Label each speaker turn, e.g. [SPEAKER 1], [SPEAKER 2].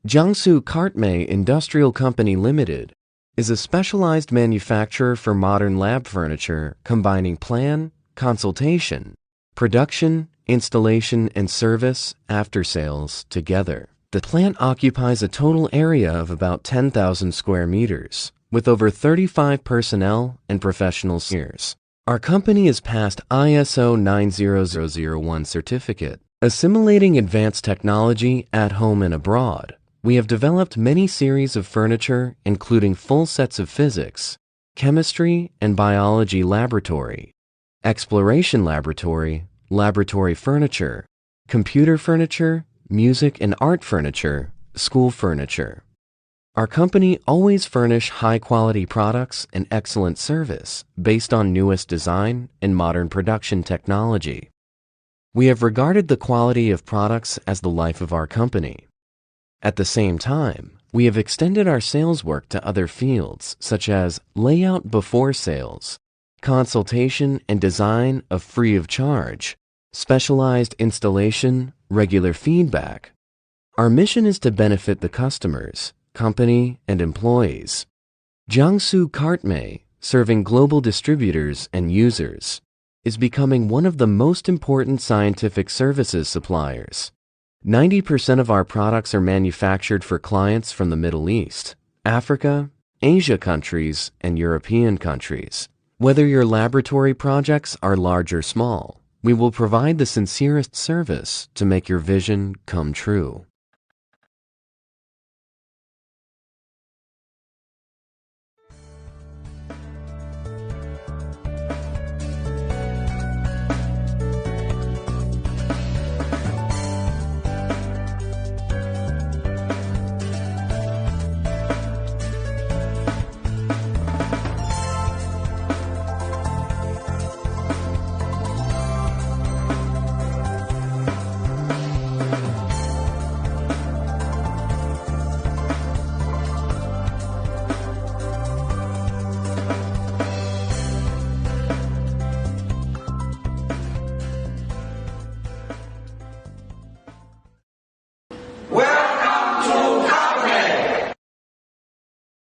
[SPEAKER 1] Jiangsu Cartmay Industrial Company Limited is a specialized manufacturer for modern lab furniture combining plan, consultation, production, installation, and service after sales together. The plant occupies a total area of about 10,000 square meters, with over 35 personnel and professional spheres. Our company has passed ISO 90001 certificate. Assimilating advanced technology at home and abroad, we have developed many series of furniture, including full sets of physics, chemistry and biology laboratory, exploration laboratory, laboratory furniture, computer furniture, music and art furniture, school furniture. Our company always furnish high-quality products and excellent service based on newest design and modern production technology. We have regarded the quality of products as the life of our company. At the same time, we have extended our sales work to other fields such as layout before sales, consultation and design of free of charge, specialized installation, regular feedback. Our mission is to benefit the customers, company, and employees. Jiangsu Cartmay, serving global distributors and users, is becoming one of the most important scientific services suppliers. 90% of our products are manufactured for clients from the Middle East, Africa, Asia countries, and European countries. Whether your laboratory projects are large or small, we will provide the sincerest service to make your vision come true.